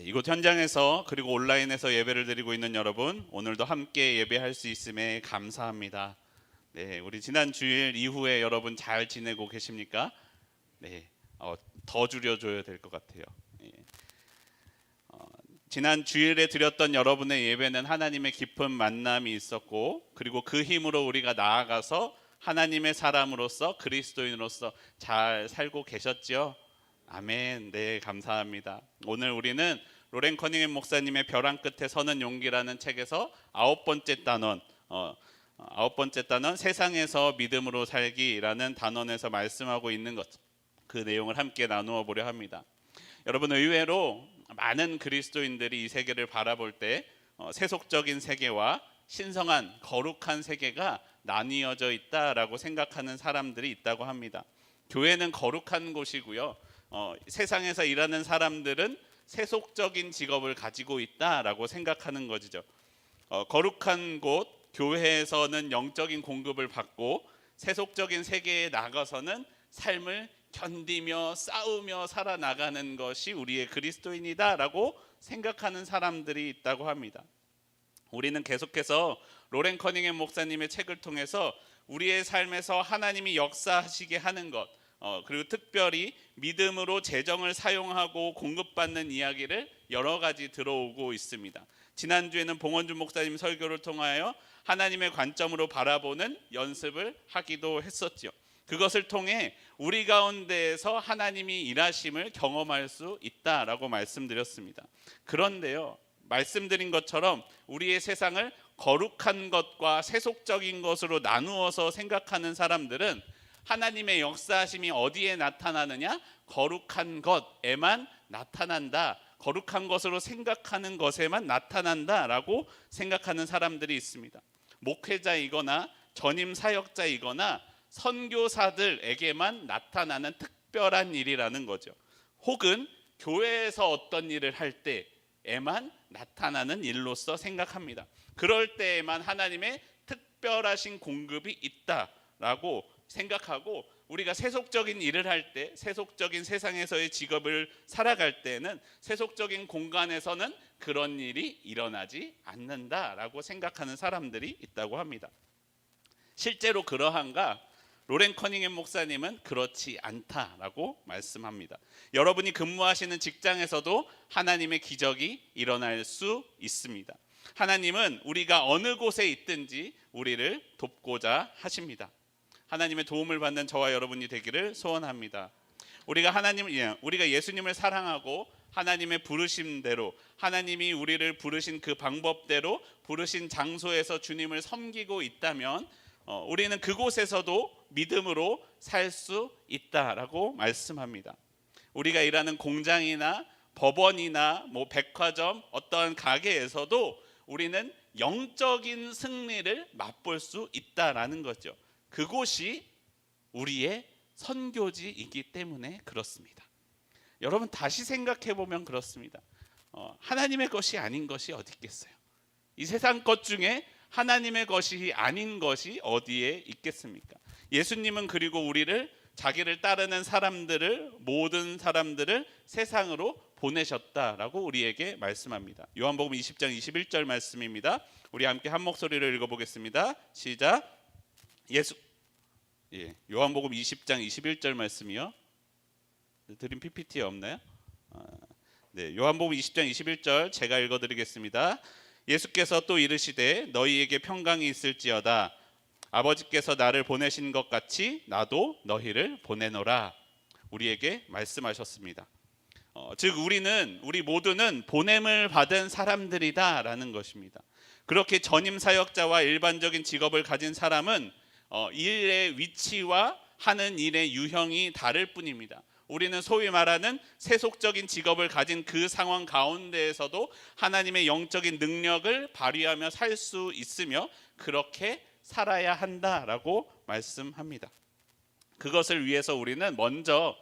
이곳 현장에서 그리고 온라인에서 예배를 드리고 있는 여러분, 오늘도 함께 예배할 수 있음에 감사합니다. 우리 지난 주일 이후에 여러분 잘 지내고 계십니까? 더 줄여줘야 될 것 같아요. 지난 주일에 드렸던 여러분의 예배는 하나님의 깊은 만남이 있었고, 그리고 그 힘으로 우리가 나아가서 하나님의 사람으로서 그리스도인으로서 잘 살고 계셨지요? 아멘. 네, 감사합니다. 오늘 우리는 로렌 커닝햄 목사님의 벼랑 끝에 서는 용기라는 책에서 아홉 번째 단원 세상에서 믿음으로 살기라는 단원에서 말씀하고 있는 것, 그 내용을 함께 나누어 보려 합니다. 여러분, 의외로 많은 그리스도인들이 이 세계를 바라볼 때 세속적인 세계와 신성한 거룩한 세계가 나뉘어져 있다라고 생각하는 사람들이 있다고 합니다. 교회는 거룩한 곳이고요, 세상에서 일하는 사람들은 세속적인 직업을 가지고 있다라고 생각하는 것이죠. 거룩한 곳 교회에서는 영적인 공급을 받고, 세속적인 세계에 나가서는 삶을 견디며 싸우며 살아나가는 것이 우리의 그리스도인이다라고 생각하는 사람들이 있다고 합니다. 우리는 계속해서 로렌 커닝햄 목사님의 책을 통해서 우리의 삶에서 하나님이 역사하시게 하는 것, 그리고 특별히 믿음으로 재정을 사용하고 공급받는 이야기를 여러 가지 들어오고 있습니다. 지난주에는 봉원준 목사님 설교를 통하여 하나님의 관점으로 바라보는 연습을 하기도 했었죠. 그것을 통해 우리 가운데에서 하나님이 일하심을 경험할 수 있다라고 말씀드렸습니다. 그런데요, 말씀드린 것처럼 우리의 세상을 거룩한 것과 세속적인 것으로 나누어서 생각하는 사람들은 하나님의 역사하심이 어디에 나타나느냐? 거룩한 것에만 나타난다, 거룩한 것으로 생각하는 것에만 나타난다라고 생각하는 사람들이 있습니다. 목회자이거나 전임 사역자이거나 선교사들에게만 나타나는 특별한 일이라는 거죠. 혹은 교회에서 어떤 일을 할 때에만 나타나는 일로서 생각합니다. 그럴 때에만 하나님의 특별하신 공급이 있다라고 생각하고, 우리가 세속적인 일을 할 때, 세속적인 세상에서의 직업을 살아갈 때는 세속적인 공간에서는 그런 일이 일어나지 않는다라고 생각하는 사람들이 있다고 합니다. 실제로 그러한가? 로렌 커닝햄 목사님은 그렇지 않다라고 말씀합니다. 여러분이 근무하시는 직장에서도 하나님의 기적이 일어날 수 있습니다. 하나님은 우리가 어느 곳에 있든지 우리를 돕고자 하십니다. 하나님의 도움을 받는 저와 여러분이 되기를 소원합니다. 우리가 예수님을 사랑하고 하나님의 부르심대로, 하나님이 우리를 부르신 그 방법대로 부르신 장소에서 주님을 섬기고 있다면 우리는 그곳에서도 믿음으로 살 수 있다라고 말씀합니다. 우리가 일하는 공장이나 법원이나 백화점, 어떠한 가게에서도 우리는 영적인 승리를 맛볼 수 있다라는 거죠. 그곳이 우리의 선교지이기 때문에 그렇습니다. 여러분, 다시 생각해 보면 그렇습니다. 하나님의 것이 아닌 것이 어디 있겠어요? 이 세상 것 중에 하나님의 것이 아닌 것이 어디에 있겠습니까? 예수님은 그리고 우리를, 자기를 따르는 사람들을, 모든 사람들을 세상으로 보내셨다라고 우리에게 말씀합니다. 요한복음 20장 21절 말씀입니다. 우리 함께 한 목소리로 읽어보겠습니다. 시작. 요한복음 20장 21절 말씀이요. 드림 PPT에 없나요? 요한복음 20장 21절 제가 읽어드리겠습니다. 예수께서 또 이르시되 너희에게 평강이 있을지어다. 아버지께서 나를 보내신 것 같이 나도 너희를 보내노라. 우리에게 말씀하셨습니다. 즉 우리 모두는 보냄을 받은 사람들이다라는 것입니다. 그렇게 전임 사역자와 일반적인 직업을 가진 사람은 일의 위치와 하는 일의 유형이 다를 뿐입니다. 우리는 소위 말하는 세속적인 직업을 가진 그 상황 가운데에서도 하나님의 영적인 능력을 발휘하며 살 수 있으며 그렇게 살아야 한다라고 말씀합니다. 그것을 위해서 우리는 먼저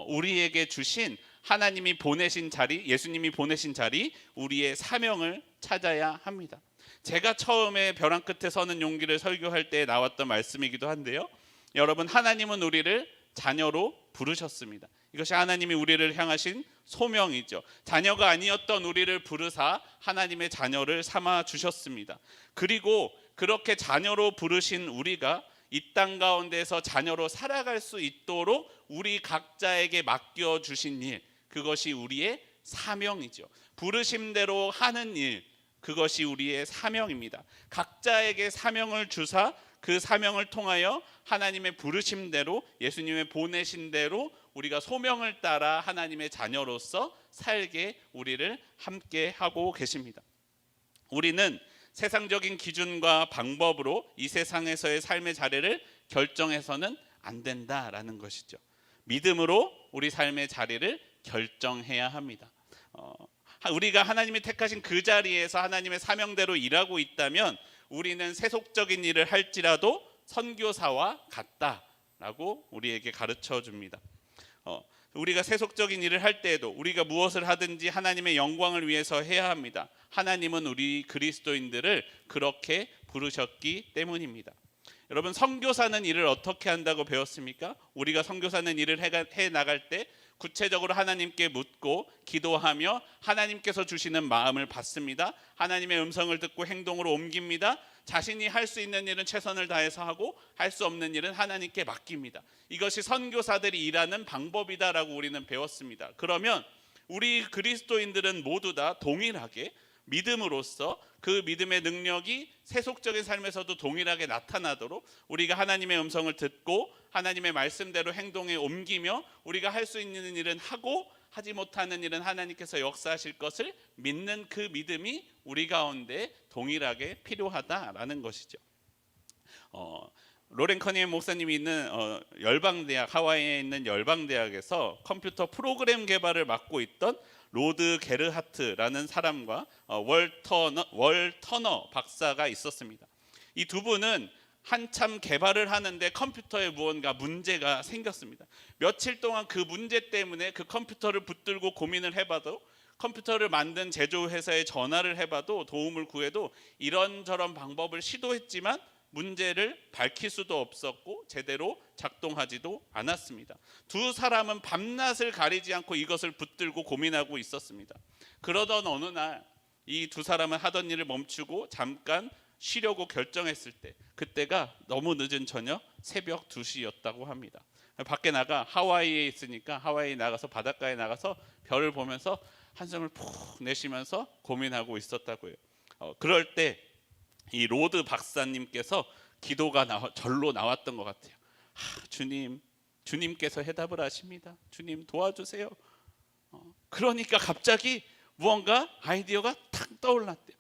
우리에게 주신 하나님이 보내신 자리, 예수님이 보내신 자리, 우리의 사명을 찾아야 합니다. 제가 처음에 벼랑 끝에 서는 용기를 설교할 때 나왔던 말씀이기도 한데요, 여러분, 하나님은 우리를 자녀로 부르셨습니다. 이것이 하나님이 우리를 향하신 소명이죠. 자녀가 아니었던 우리를 부르사 하나님의 자녀를 삼아 주셨습니다. 그리고 그렇게 자녀로 부르신 우리가 이 땅 가운데서 자녀로 살아갈 수 있도록 우리 각자에게 맡겨 주신 일, 그것이 우리의 사명이죠. 부르심대로 하는 일, 그것이 우리의 사명입니다. 각자에게 사명을 주사 그 사명을 통하여 하나님의 부르심대로, 예수님의 보내신 대로 우리가 소명을 따라 하나님의 자녀로서 살게 우리를 함께 하고 계십니다. 우리는 세상적인 기준과 방법으로 이 세상에서의 삶의 자리를 결정해서는 안 된다라는 것이죠. 믿음으로 우리 삶의 자리를 결정해야 합니다. 우리가 하나님이 택하신 그 자리에서 하나님의 사명대로 일하고 있다면 우리는 세속적인 일을 할지라도 선교사와 같다라고 우리에게 가르쳐 줍니다. 우리가 세속적인 일을 할 때에도 우리가 무엇을 하든지 하나님의 영광을 위해서 해야 합니다. 하나님은 우리 그리스도인들을 그렇게 부르셨기 때문입니다. 여러분, 선교사는 일을 어떻게 한다고 배웠습니까? 우리가 선교사는 일을 해 나갈 때 구체적으로 하나님께 묻고 기도하며 하나님께서 주시는 마음을 받습니다. 하나님의 음성을 듣고 행동으로 옮깁니다. 자신이 할 수 있는 일은 최선을 다해서 하고 할 수 없는 일은 하나님께 맡깁니다. 이것이 선교사들이 일하는 방법이다라고 우리는 배웠습니다. 그러면 우리 그리스도인들은 모두 다 동일하게 믿음으로써 그 믿음의 능력이 세속적인 삶에서도 동일하게 나타나도록 우리가 하나님의 음성을 듣고 하나님의 말씀대로 행동에 옮기며 우리가 할 수 있는 일은 하고 하지 못하는 일은 하나님께서 역사하실 것을 믿는 그 믿음이 우리 가운데 동일하게 필요하다라는 것이죠. 로렌 커니의 목사님이 있는 열방대학, 하와이에 있는 열방대학에서 컴퓨터 프로그램 개발을 맡고 있던 로드 게르하트라는 사람과 월 터너 박사가 있었습니다. 이 두 분은 한참 개발을 하는데 컴퓨터에 무언가 문제가 생겼습니다. 며칠 동안 그 문제 때문에 그 컴퓨터를 붙들고 고민을 해봐도, 컴퓨터를 만든 제조회사에 전화를 해봐도, 도움을 구해도 이런저런 방법을 시도했지만 문제를 밝힐 수도 없었고 제대로 작동하지도 않았습니다. 두 사람은 밤낮을 가리지 않고 이것을 붙들고 고민하고 있었습니다. 그러던 어느 날 이 두 사람은 하던 일을 멈추고 잠깐 쉬려고 결정했을 때, 그때가 너무 늦은 저녁 새벽 2시였다고 합니다. 밖에 나가, 하와이에 있으니까 하와이 나가서 바닷가에 나가서 별을 보면서 한숨을 푹 내쉬면서 고민하고 있었다고요. 그럴 때 이 로드 박사님께서 기도가 절로 나왔던 것 같아요. 주님께서 해답을 하십니다. 주님 도와주세요. 그러니까 갑자기 무언가 아이디어가 탁 떠올랐대요.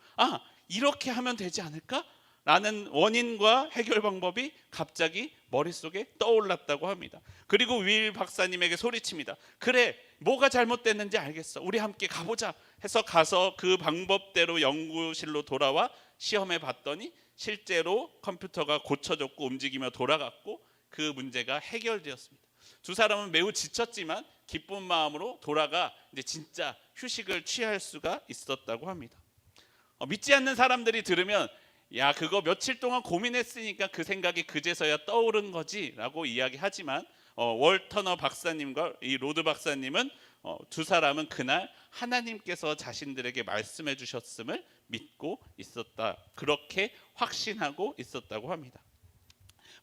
이렇게 하면 되지 않을까? 라는 원인과 해결 방법이 갑자기 머릿속에 떠올랐다고 합니다. 그리고 윌 박사님에게 소리칩니다. 그래, 뭐가 잘못됐는지 알겠어. 우리 함께 가보자 해서 가서 그 방법대로 연구실로 돌아와 시험해 봤더니 실제로 컴퓨터가 고쳐졌고 움직이며 돌아갔고 그 문제가 해결되었습니다. 두 사람은 매우 지쳤지만 기쁜 마음으로 돌아가 이제 진짜 휴식을 취할 수가 있었다고 합니다. 믿지 않는 사람들이 들으면 야, 그거 며칠 동안 고민했으니까 그 생각이 그제서야 떠오른 거지 라고 이야기하지만 월 터너 박사님과 이 로드 박사님은 두 사람은 그날 하나님께서 자신들에게 말씀해 주셨음을 믿고 있었다, 그렇게 확신하고 있었다고 합니다.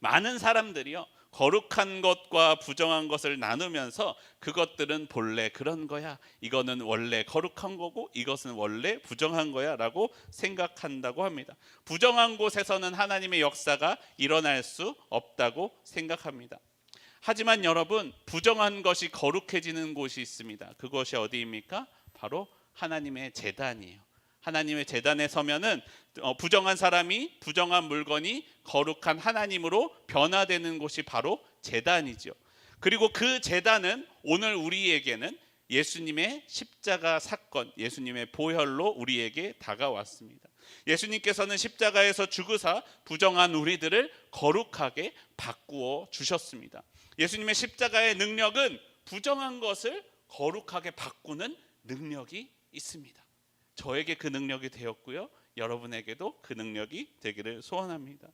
많은 사람들이요, 거룩한 것과 부정한 것을 나누면서 그것들은 본래 그런 거야, 이거는 원래 거룩한 거고 이것은 원래 부정한 거야 라고 생각한다고 합니다. 부정한 곳에서는 하나님의 역사가 일어날 수 없다고 생각합니다. 하지만 여러분, 부정한 것이 거룩해지는 곳이 있습니다. 그것이 어디입니까? 바로 하나님의 제단이에요. 하나님의 제단에 서면은 부정한 사람이, 부정한 물건이 거룩한 하나님으로 변화되는 곳이 바로 제단이죠. 그리고 그 제단은 오늘 우리에게는 예수님의 십자가 사건, 예수님의 보혈로 우리에게 다가왔습니다. 예수님께서는 십자가에서 죽으사 부정한 우리들을 거룩하게 바꾸어 주셨습니다. 예수님의 십자가의 능력은 부정한 것을 거룩하게 바꾸는 능력이 있습니다. 저에게 그 능력이 되었고요, 여러분에게도 그 능력이 되기를 소원합니다.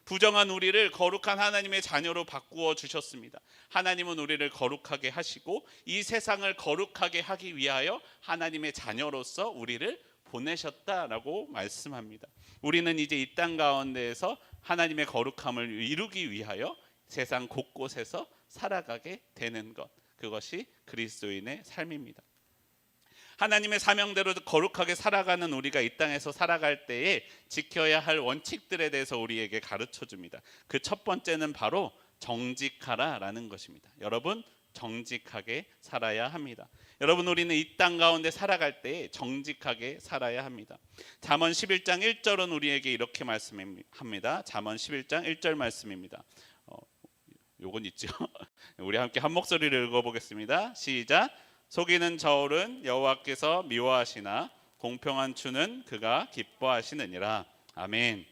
부정한 우리를 거룩한 하나님의 자녀로 바꾸어 주셨습니다. 하나님은 우리를 거룩하게 하시고 이 세상을 거룩하게 하기 위하여 하나님의 자녀로서 우리를 보내셨다라고 말씀합니다. 우리는 이제 이 땅 가운데에서 하나님의 거룩함을 이루기 위하여 세상 곳곳에서 살아가게 되는 것, 그것이 그리스도인의 삶입니다. 하나님의 사명대로 거룩하게 살아가는 우리가 이 땅에서 살아갈 때에 지켜야 할 원칙들에 대해서 우리에게 가르쳐 줍니다. 그 첫 번째는 바로 정직하라라는 것입니다. 여러분, 정직하게 살아야 합니다. 여러분, 우리는 이 땅 가운데 살아갈 때에 정직하게 살아야 합니다. 잠언 11장 1절은 우리에게 이렇게 말씀합니다. 잠언 11장 1절 말씀입니다. 요건 있죠. 우리 함께 한 목소리를 읽어보겠습니다. 시작. 속이는 저울은 여호와께서 미워하시나 공평한 추는 그가 기뻐하시느니라. 아멘.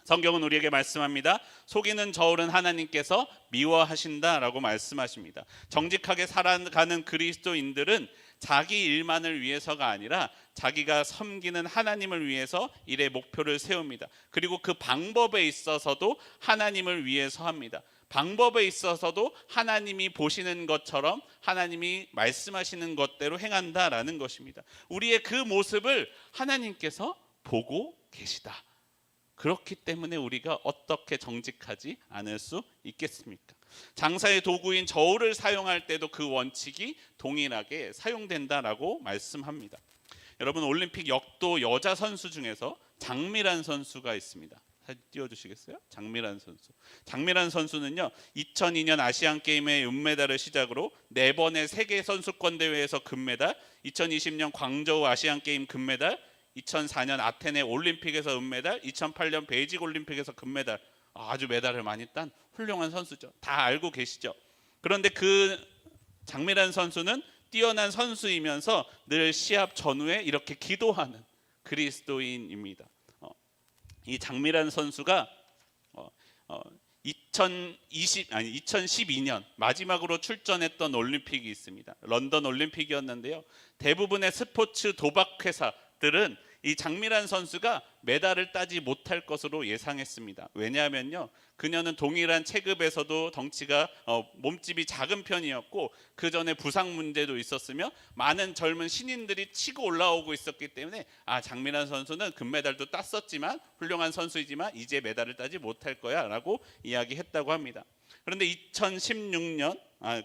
성경은 우리에게 말씀합니다. 속이는 저울은 하나님께서 미워하신다라고 말씀하십니다. 정직하게 살아가는 그리스도인들은 자기 일만을 위해서가 아니라 자기가 섬기는 하나님을 위해서 일의 목표를 세웁니다. 그리고 그 방법에 있어서도 하나님을 위해서 합니다. 방법에 있어서도 하나님이 보시는 것처럼 하나님이 말씀하시는 것대로 행한다라는 것입니다. 우리의 그 모습을 하나님께서 보고 계시다. 그렇기 때문에 우리가 어떻게 정직하지 않을 수 있겠습니까? 장사의 도구인 저울을 사용할 때도 그 원칙이 동일하게 사용된다라고 말씀합니다. 여러분, 올림픽 역도 여자 선수 중에서 장미란 선수가 있습니다. 사진 띄워주시겠어요? 장미란 선수. 장미란 선수는요, 2002년 아시안 게임의 은메달을 시작으로 4번의 세계 선수권 대회에서 금메달, 2020년 광저우 아시안 게임 금메달, 2004년 아테네 올림픽에서 은메달, 2008년 베이징 올림픽에서 금메달, 아주 메달을 많이 딴 훌륭한 선수죠. 다 알고 계시죠? 그런데 그 장미란 선수는 뛰어난 선수이면서 늘 시합 전후에 이렇게 기도하는 그리스도인입니다. 이 장미란 선수가 2012년 마지막으로 출전했던 올림픽이 있습니다. 런던 올림픽이었는데요. 대부분의 스포츠 도박 회사들은 이 장미란 선수가 메달을 따지 못할 것으로 예상했습니다. 왜냐하면요, 그녀는 동일한 체급에서도 덩치가 몸집이 작은 편이었고 그 전에 부상 문제도 있었으며 많은 젊은 신인들이 치고 올라오고 있었기 때문에 장미란 선수는 금메달도 땄었지만 훌륭한 선수이지만 이제 메달을 따지 못할 거야 라고 이야기했다고 합니다. 그런데 2016년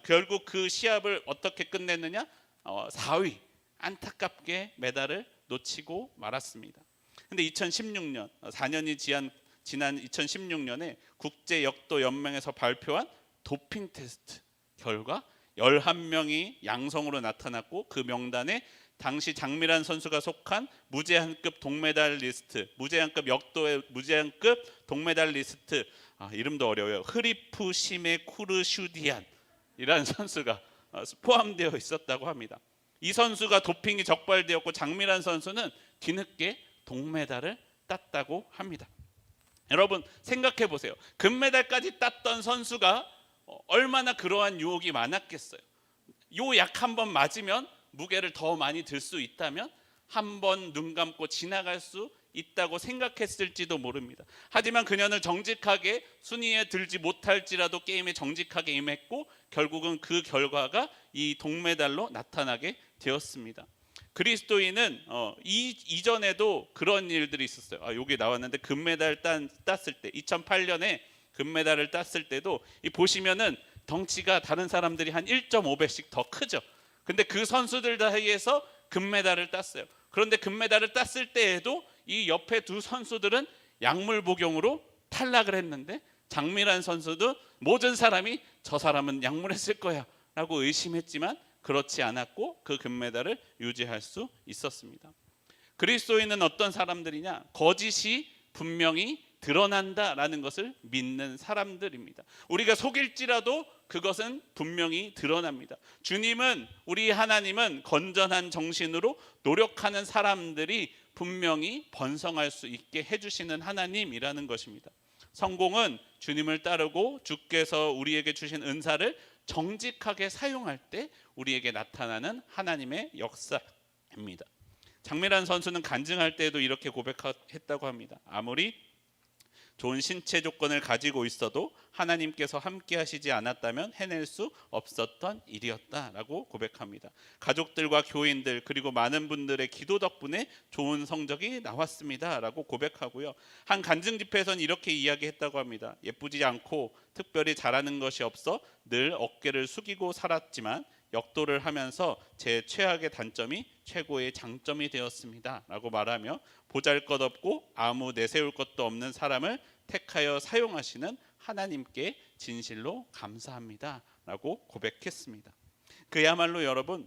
결국 그 시합을 어떻게 끝냈느냐? 4위, 안타깝게 메달을 놓치고 말았습니다. 근데 2016년 4년이 지난 2016년에 국제 역도 연맹에서 발표한 도핑 테스트 결과 11명이 양성으로 나타났고 그 명단에 당시 장미란 선수가 속한 무제한급 동메달리스트, 무제한급 역도의 무제한급 동메달리스트, 이름도 어려워요. 흐리프 시메 쿠르슈디안이라는 선수가 포함되어 있었다고 합니다. 이 선수가 도핑이 적발되었고 장미란 선수는 뒤늦게 동메달을 땄다고 합니다. 여러분, 생각해 보세요. 금메달까지 땄던 선수가 얼마나 그러한 유혹이 많았겠어요. 요 약 한 번 맞으면 무게를 더 많이 들 수 있다면 한 번 눈 감고 지나갈 수 있다고 생각했을지도 모릅니다. 하지만 그녀는 정직하게 순위에 들지 못할지라도 게임에 정직하게 임했고 결국은 그 결과가 이 동메달로 나타나게 되었습니다. 그리스도인은 이전에도 그런 일들이 있었어요. 여기 나왔는데 금메달 땄을 때 2008년에 금메달을 땄을 때도 보시면은 덩치가 다른 사람들이 한 1.5배씩 더 크죠. 근데 그 선수들 사이에서 금메달을 땄어요. 그런데 금메달을 땄을 때에도 이 옆에 두 선수들은 약물 복용으로 탈락을 했는데 장미란 선수도 모든 사람이 저 사람은 약물했을 거야 라고 의심했지만 그렇지 않았고 그 금메달을 유지할 수 있었습니다. 그리스도인은 어떤 사람들이냐? 거짓이 분명히 드러난다라는 것을 믿는 사람들입니다. 우리가 속일지라도 그것은 분명히 드러납니다. 주님은, 우리 하나님은 건전한 정신으로 노력하는 사람들이 분명히 번성할 수 있게 해주시는 하나님이라는 것입니다. 성공은 주님을 따르고 주께서 우리에게 주신 은사를 정직하게 사용할 때 우리에게 나타나는 하나님의 역사입니다. 장미란 선수는 간증할 때도 이렇게 고백했다고 합니다. 아무리 좋은 신체 조건을 가지고 있어도 하나님께서 함께 하시지 않았다면 해낼 수 없었던 일이었다라고 고백합니다. 가족들과 교인들 그리고 많은 분들의 기도 덕분에 좋은 성적이 나왔습니다라고 고백하고요. 한 간증 집회에서는 이렇게 이야기했다고 합니다. 예쁘지 않고 특별히 잘하는 것이 없어 늘 어깨를 숙이고 살았지만 역도를 하면서 제 최악의 단점이 최고의 장점이 되었습니다 라고 말하며 보잘것없고 아무 내세울 것도 없는 사람을 택하여 사용하시는 하나님께 진실로 감사합니다 라고 고백했습니다. 그야말로 여러분,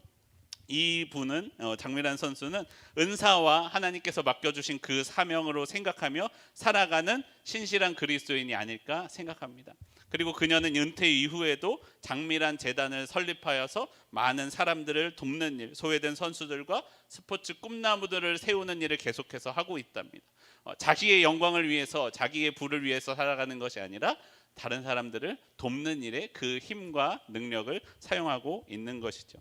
이 분은 장미란 선수는 은사와 하나님께서 맡겨주신 그 사명으로 생각하며 살아가는 신실한 그리스도인이 아닐까 생각합니다. 그리고 그녀는 은퇴 이후에도 장미란 재단을 설립하여서 많은 사람들을 돕는 일, 소외된 선수들과 스포츠 꿈나무들을 세우는 일을 계속해서 하고 있답니다. 자기의 영광을 위해서, 자기의 부를 위해서 살아가는 것이 아니라 다른 사람들을 돕는 일에 그 힘과 능력을 사용하고 있는 것이죠.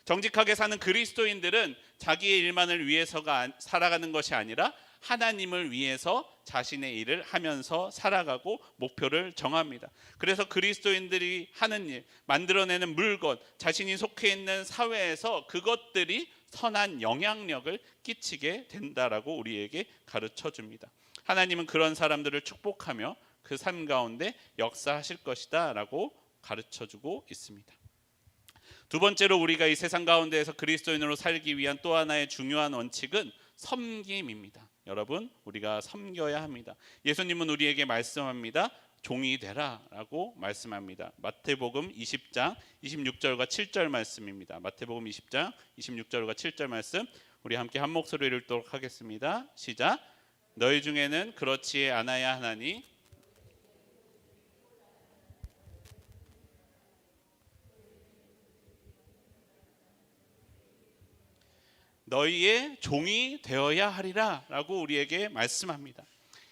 정직하게 사는 그리스도인들은 자기의 일만을 위해서가 살아가는 것이 아니라 하나님을 위해서 자신의 일을 하면서 살아가고 목표를 정합니다. 그래서 그리스도인들이 하는 일, 만들어내는 물건, 자신이 속해 있는 사회에서 그것들이 선한 영향력을 끼치게 된다라고 우리에게 가르쳐 줍니다. 하나님은 그런 사람들을 축복하며 그 삶 가운데 역사하실 것이다 라고 가르쳐 주고 있습니다. 두 번째로 우리가 이 세상 가운데에서 그리스도인으로 살기 위한 또 하나의 중요한 원칙은 섬김입니다. 여러분, 우리가 섬겨야 합니다. 예수님은 우리에게 말씀합니다. 종이 되라 라고 말씀합니다. 마태복음 20장 26절과 7절 말씀입니다. 마태복음 20장 26절과 7절 말씀, 우리 함께 한 목소리로 읽도록 하겠습니다. 시작. 너희 중에는 그렇지 않아야 하나니 너희의 종이 되어야 하리라 라고 우리에게 말씀합니다.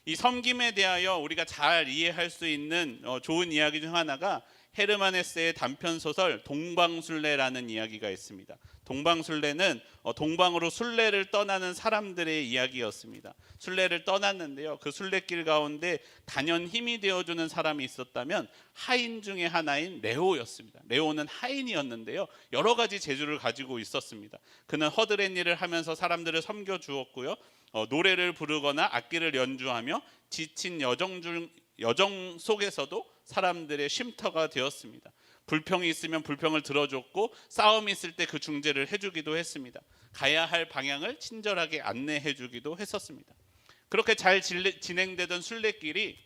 이 섬김에 대하여 우리가 잘 이해할 수 있는 좋은 이야기 중 하나가 헤르만 헤세의 단편 소설 동방술래라는 이야기가 있습니다. 동방술래는 동방으로 순례를 떠나는 사람들의 이야기였습니다. 순례를 떠났는데요, 그 순례길 가운데 단연 힘이 되어주는 사람이 있었다면 하인 중에 하나인 레오였습니다. 레오는 하인이었는데요, 여러 가지 재주를 가지고 있었습니다. 그는 허드렛 일을 하면서 사람들을 섬겨 주었고요, 노래를 부르거나 악기를 연주하며 지친 여정 속에서도 사람들의 쉼터가 되었습니다. 불평이 있으면 불평을 들어줬고 싸움이 있을 때 그 중재를 해주기도 했습니다. 가야 할 방향을 친절하게 안내해주기도 했었습니다. 그렇게 잘 진행되던 순례길이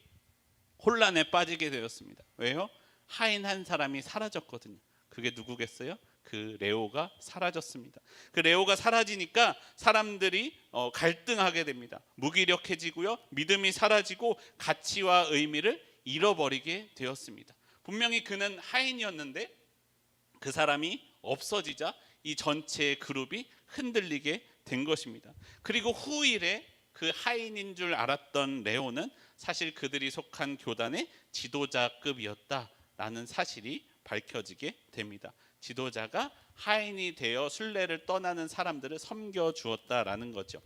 혼란에 빠지게 되었습니다. 왜요? 하인 한 사람이 사라졌거든요. 그게 누구겠어요? 그 레오가 사라졌습니다. 그 레오가 사라지니까 사람들이 갈등하게 됩니다. 무기력해지고요, 믿음이 사라지고 가치와 의미를 잃어버리게 되었습니다. 분명히 그는 하인이었는데 그 사람이 없어지자 이 전체의 그룹이 흔들리게 된 것입니다. 그리고 후일에 그 하인인 줄 알았던 레오는 사실 그들이 속한 교단의 지도자급이었다라는 사실이 밝혀지게 됩니다. 지도자가 하인이 되어 순례를 떠나는 사람들을 섬겨 주었다라는 거죠.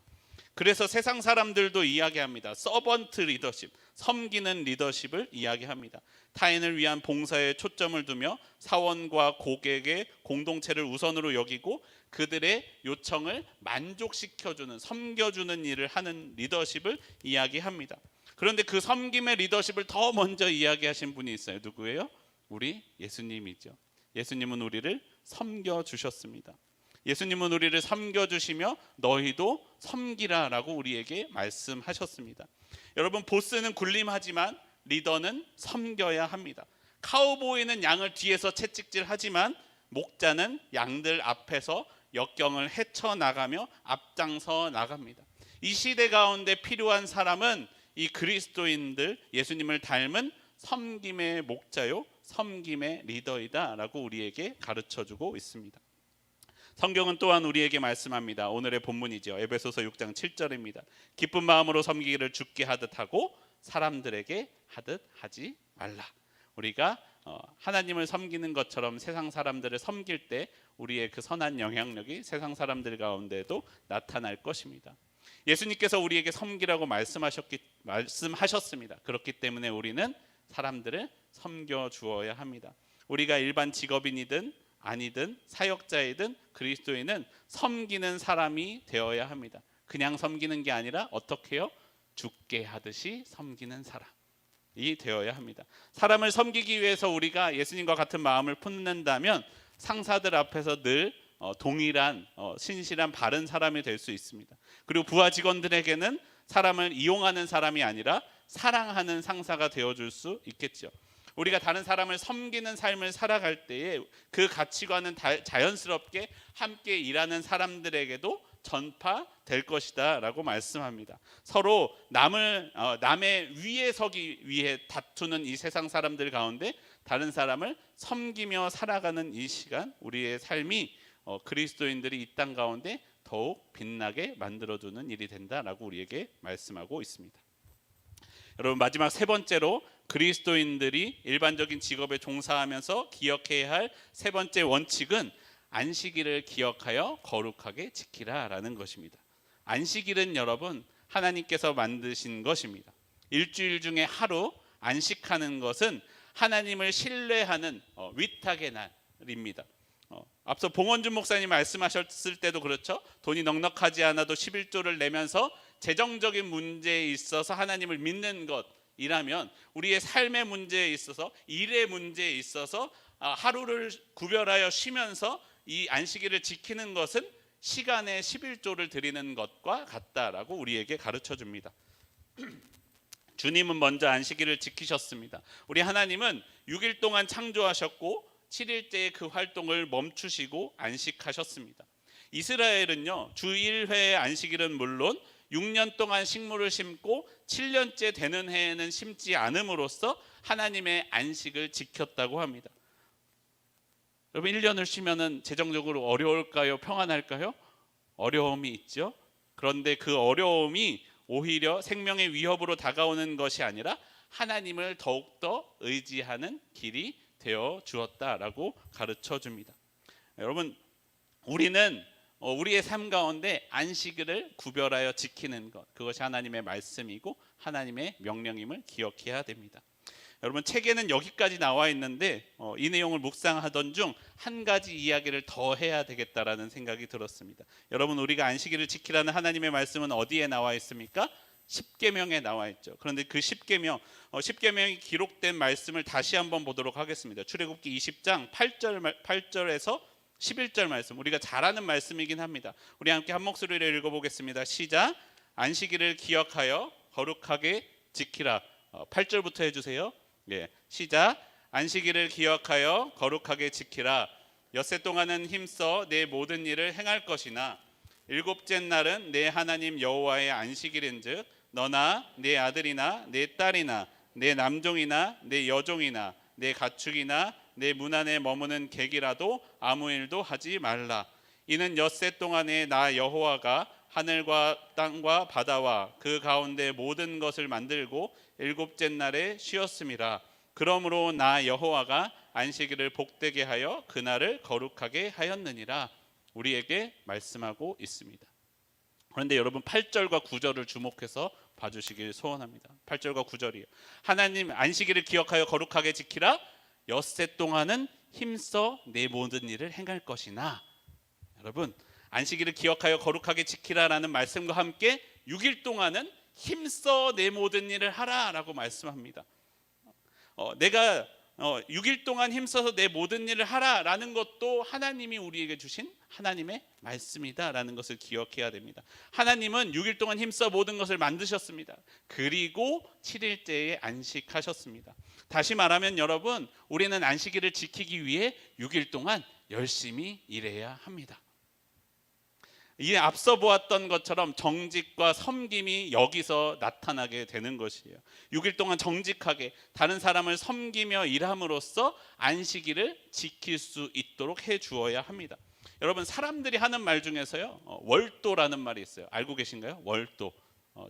그래서 세상 사람들도 이야기합니다. 서번트 리더십, 섬기는 리더십을 이야기합니다. 타인을 위한 봉사에 초점을 두며 사원과 고객의 공동체를 우선으로 여기고 그들의 요청을 만족시켜주는, 섬겨주는 일을 하는 리더십을 이야기합니다. 그런데 그 섬김의 리더십을 더 먼저 이야기하신 분이 있어요. 누구예요? 우리 예수님이죠. 예수님은 우리를 섬겨주셨습니다. 예수님은 우리를 섬겨주시며 너희도 섬기라라고 우리에게 말씀하셨습니다. 여러분, 보스는 군림하지만 리더는 섬겨야 합니다. 카우보이는 양을 뒤에서 채찍질하지만 목자는 양들 앞에서 역경을 헤쳐나가며 앞장서 나갑니다. 이 시대 가운데 필요한 사람은 이 그리스도인들, 예수님을 닮은 섬김의 목자요, 섬김의 리더이다 라고 우리에게 가르쳐주고 있습니다. 성경은 또한 우리에게 말씀합니다. 오늘의 본문이죠. 에베소서 6장 7절입니다. 기쁜 마음으로 섬기기를 주께 하듯 하고 사람들에게 하듯 하지 말라. 우리가 하나님을 섬기는 것처럼 세상 사람들을 섬길 때 우리의 그 선한 영향력이 세상 사람들 가운데도 나타날 것입니다. 예수님께서 우리에게 섬기라고 말씀하셨습니다. 그렇기 때문에 우리는 사람들을 섬겨 주어야 합니다. 우리가 일반 직업인이든 아니든 사역자이든 그리스도인은 섬기는 사람이 되어야 합니다. 그냥 섬기는 게 아니라 어떻게 해요? 죽게 하듯이 섬기는 사람이 되어야 합니다. 사람을 섬기기 위해서 우리가 예수님과 같은 마음을 품는다면 상사들 앞에서 늘 동일한 신실한 바른 사람이 될 수 있습니다. 그리고 부하 직원들에게는 사람을 이용하는 사람이 아니라 사랑하는 상사가 되어줄 수 있겠죠. 우리가 다른 사람을 섬기는 삶을 살아갈 때에 그 가치관은 자연스럽게 함께 일하는 사람들에게도 전파될 것이다 라고 말씀합니다. 서로 남의 위에 서기 위해 다투는 이 세상 사람들 가운데 다른 사람을 섬기며 살아가는 이 시간, 우리의 삶이 그리스도인들이 이 땅 가운데 더욱 빛나게 만들어두는 일이 된다라고 우리에게 말씀하고 있습니다. 여러분, 마지막 세 번째로 그리스도인들이 일반적인 직업에 종사하면서 기억해야 할 세 번째 원칙은 안식일을 기억하여 거룩하게 지키라라는 것입니다. 안식일은 여러분 하나님께서 만드신 것입니다. 일주일 중에 하루 안식하는 것은 하나님을 신뢰하는 위탁의 날입니다. 앞서 봉원준 목사님 말씀하셨을 때도 그렇죠. 돈이 넉넉하지 않아도 11조를 내면서 재정적인 문제에 있어서 하나님을 믿는 것이라면 우리의 삶의 문제에 있어서 일의 문제에 있어서 하루를 구별하여 쉬면서 이 안식일을 지키는 것은 시간에 11조를 드리는 것과 같다라고 우리에게 가르쳐 줍니다. 주님은 먼저 안식일을 지키셨습니다. 우리 하나님은 6일 동안 창조하셨고 7일째에 그 활동을 멈추시고 안식하셨습니다. 이스라엘은요, 주 1회의 안식일은 물론 6년 동안 식물을 심고 7년째 되는 해에는 심지 않음으로써 하나님의 안식을 지켰다고 합니다. 여러분, 1년을 쉬면은 재정적으로 어려울까요? 평안할까요? 어려움이 있죠. 그런데 그 어려움이 오히려 생명의 위협으로 다가오는 것이 아니라 하나님을 더욱더 의지하는 길이 되어 주었다라고 가르쳐 줍니다. 여러분, 우리는 우리의 삶 가운데 안식일을 구별하여 지키는 것, 그것이 하나님의 말씀이고 하나님의 명령임을 기억해야 됩니다. 여러분, 책에는 여기까지 나와 있는데 이 내용을 묵상하던 중 한 가지 이야기를 더 해야 되겠다라는 생각이 들었습니다. 여러분, 우리가 안식일을 지키라는 하나님의 말씀은 어디에 나와 있습니까? 십계명에 나와 있죠. 그런데 그 십계명이 기록된 말씀을 다시 한번 보도록 하겠습니다. 출애굽기 20장 8절에서 11절 말씀, 우리가 잘 아는 말씀이긴 합니다. 우리 함께 한 목소리로 읽어보겠습니다. 시작. 안식일을 기억하여 거룩하게 지키라. 8절부터 해주세요. 예, 시작. 안식일을 기억하여 거룩하게 지키라. 엿새 동안은 힘써 내 모든 일을 행할 것이나 일곱째 날은 내 하나님 여호와의 안식일인즉 너나 내 아들이나 내 딸이나 내 남종이나 내 여종이나 내 가축이나 내 문 안에 머무는 객이라도 아무 일도 하지 말라. 이는 엿새 동안에 나 여호와가 하늘과 땅과 바다와 그 가운데 모든 것을 만들고 일곱째 날에 쉬었음이라. 그러므로 나 여호와가 안식일을 복되게 하여 그날을 거룩하게 하였느니라. 우리에게 말씀하고 있습니다. 그런데 여러분, 8절과 9절을 주목해서 봐주시길 소원합니다. 8절과 9절이에요. 하나님, 안식일을 기억하여 거룩하게 지키라. 엿새 동안은 힘써 내 모든 일을 행할 것이나. 여러분, 안식일을 기억하여 거룩하게 지키라라는 말씀과 함께 6일 동안은 힘써 내 모든 일을 하라라고 말씀합니다. 내가 6일 동안 힘써서 내 모든 일을 하라라는 것도 하나님이 우리에게 주신 하나님의 말씀이다라는 것을 기억해야 됩니다. 하나님은 6일 동안 힘써 모든 것을 만드셨습니다. 그리고 7일째에 안식하셨습니다. 다시 말하면 여러분, 우리는 안식일을 지키기 위해 6일 동안 열심히 일해야 합니다. 이 앞서 보았던 것처럼 정직과 섬김이 여기서 나타나게 되는 것이에요. 6일 동안 정직하게 다른 사람을 섬기며 일함으로써 안식일을 지킬 수 있도록 해 주어야 합니다. 여러분, 사람들이 하는 말 중에서요, 월도라는 말이 있어요. 알고 계신가요? 월도.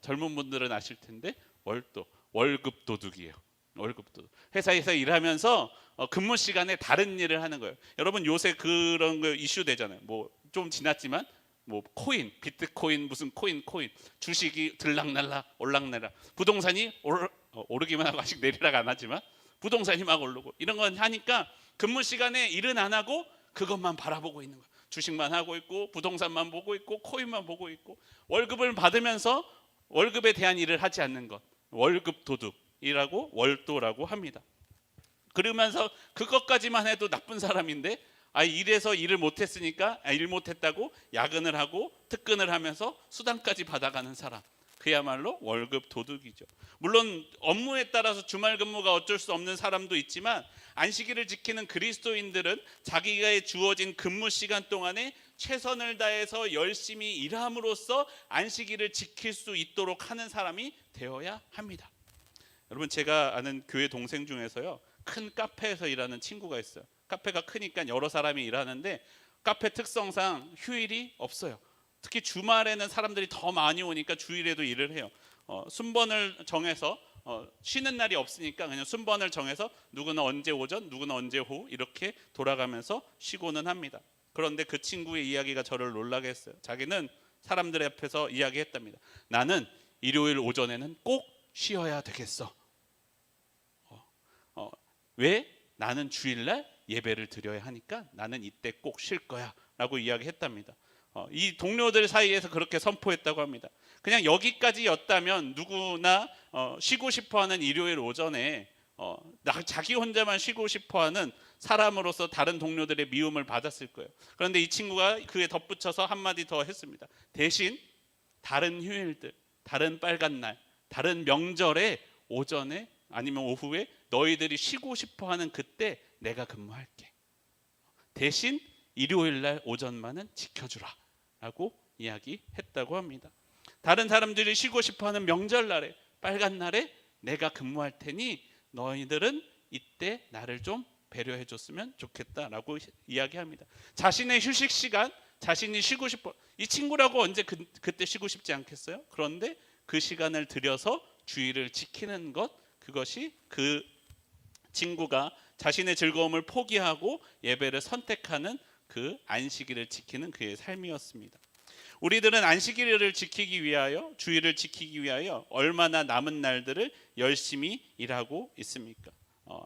젊은 분들은 아실 텐데 월도, 월급 도둑이에요. 월급 도둑. 회사에서 일하면서 근무 시간에 다른 일을 하는 거예요. 여러분, 요새 그런 거 이슈 되잖아요. 뭐 좀 지났지만 뭐 코인, 비트코인, 무슨 코인, 주식이 들락날락 올락내락, 부동산이 오르기만 하고 아직 내리락 안 하지만 부동산이 막 오르고 이런 건 하니까 근무 시간에 일은 안 하고 그것만 바라보고 있는 거야. 주식만 하고 있고 부동산만 보고 있고 코인만 보고 있고 월급을 받으면서 월급에 대한 일을 하지 않는 것, 월급 도둑이라고 월도라고 합니다. 그러면서 그것까지만 해도 나쁜 사람인데 일해서 일을 못했으니까 일 못했다고 야근을 하고 특근을 하면서 수당까지 받아가는 사람, 그야말로 월급 도둑이죠. 물론 업무에 따라서 주말 근무가 어쩔 수 없는 사람도 있지만 안식일을 지키는 그리스도인들은 자기가 주어진 근무 시간 동안에 최선을 다해서 열심히 일함으로써 안식일을 지킬 수 있도록 하는 사람이 되어야 합니다. 여러분, 제가 아는 교회 동생 중에서요, 큰 카페에서 일하는 친구가 있어요. 카페가 크니까 여러 사람이 일하는데 카페 특성상 휴일이 없어요. 특히 주말에는 사람들이 더 많이 오니까 주일에도 일을 해요. 순번을 정해서 쉬는 날이 없으니까 그냥 순번을 정해서 누구는 언제 오전, 누구는 언제 오후 이렇게 돌아가면서 쉬고는 합니다. 그런데 그 친구의 이야기가 저를 놀라게 했어요. 자기는 사람들 앞에서 이야기했답니다. 나는 일요일 오전에는 꼭 쉬어야 되겠어. 왜? 나는 주일날 예배를 드려야 하니까 나는 이때 꼭 쉴 거야 라고 이야기했답니다. 이 동료들 사이에서 그렇게 선포했다고 합니다. 그냥 여기까지였다면 누구나 쉬고 싶어하는 일요일 오전에 자기 혼자만 쉬고 싶어하는 사람으로서 다른 동료들의 미움을 받았을 거예요. 그런데 이 친구가 그에 덧붙여서 한마디 더 했습니다. 대신 다른 휴일들, 다른 빨간 날, 다른 명절에 오전에 아니면 오후에 너희들이 쉬고 싶어하는 그때 내가 근무할게. 대신 일요일 날 오전만은 지켜주라 라고 이야기했다고 합니다. 다른 사람들이 쉬고 싶어하는 명절날에 빨간 날에 내가 근무할 테니 너희들은 이때 나를 좀 배려해 줬으면 좋겠다라고 이야기합니다. 자신의 휴식 시간, 자신이 쉬고 싶어, 이 친구라고 언제 그때 쉬고 싶지 않겠어요? 그런데 그 시간을 들여서 주의를 지키는 것, 그것이 그 친구가 자신의 즐거움을 포기하고 예배를 선택하는 그 안식일을 지키는 그의 삶이었습니다. 우리들은 안식일을 지키기 위하여, 주일을 지키기 위하여 얼마나 남은 날들을 열심히 일하고 있습니까?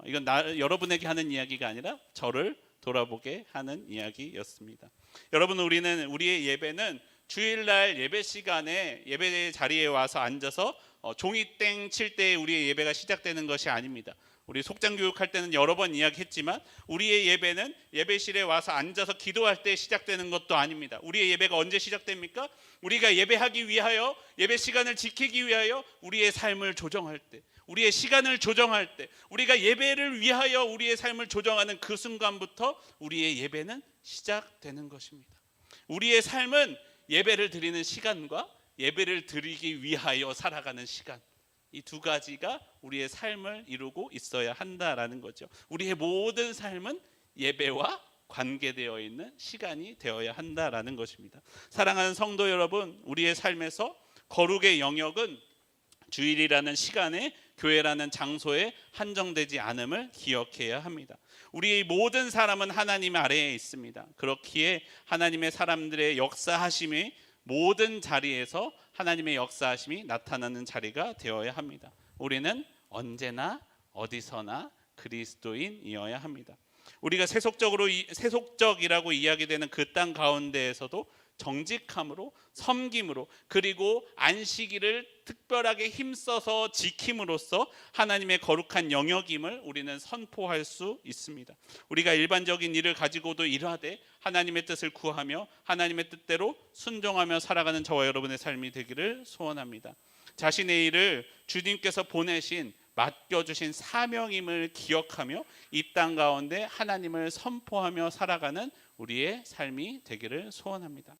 이건 여러분에게 하는 이야기가 아니라 저를 돌아보게 하는 이야기였습니다. 여러분, 우리의 예배는 주일날 예배 시간에 예배 자리에 와서 앉아서 종이땡 칠 때 우리의 예배가 시작되는 것이 아닙니다. 우리 속장 교육할 때는 여러 번 이야기했지만 우리의 예배는 예배실에 와서 앉아서 기도할 때 시작되는 것도 아닙니다. 우리의 예배가 언제 시작됩니까? 우리가 예배하기 위하여, 예배 시간을 지키기 위하여 우리의 삶을 조정할 때, 우리의 시간을 조정할 때, 우리가 예배를 위하여 우리의 삶을 조정하는 그 순간부터 우리의 예배는 시작되는 것입니다. 우리의 삶은 예배를 드리는 시간과 예배를 드리기 위하여 살아가는 시간, 이 두 가지가 우리의 삶을 이루고 있어야 한다라는 거죠. 우리의 모든 삶은 예배와 관계되어 있는 시간이 되어야 한다라는 것입니다. 사랑하는 성도 여러분, 우리의 삶에서 거룩의 영역은 주일이라는 시간에, 교회라는 장소에 한정되지 않음을 기억해야 합니다. 우리의 모든 사람은 하나님 아래에 있습니다. 그렇기에 하나님의 사람들의 역사하심이 모든 자리에서 하나님의 역사하심이 나타나는 자리가 되어야 합니다. 우리는 언제나 어디서나 그리스도인이어야 합니다. 우리가 세속적이라고 이야기되는 그 땅 가운데에서도 정직함으로, 섬김으로, 그리고 안식일을 특별하게 힘써서 지킴으로써 하나님의 거룩한 영역임을 우리는 선포할 수 있습니다. 우리가 일반적인 일을 가지고도 일하되 하나님의 뜻을 구하며 하나님의 뜻대로 순종하며 살아가는 저와 여러분의 삶이 되기를 소원합니다. 자신의 일을 주님께서 보내신, 맡겨주신 사명임을 기억하며 이 땅 가운데 하나님을 선포하며 살아가는 우리의 삶이 되기를 소원합니다.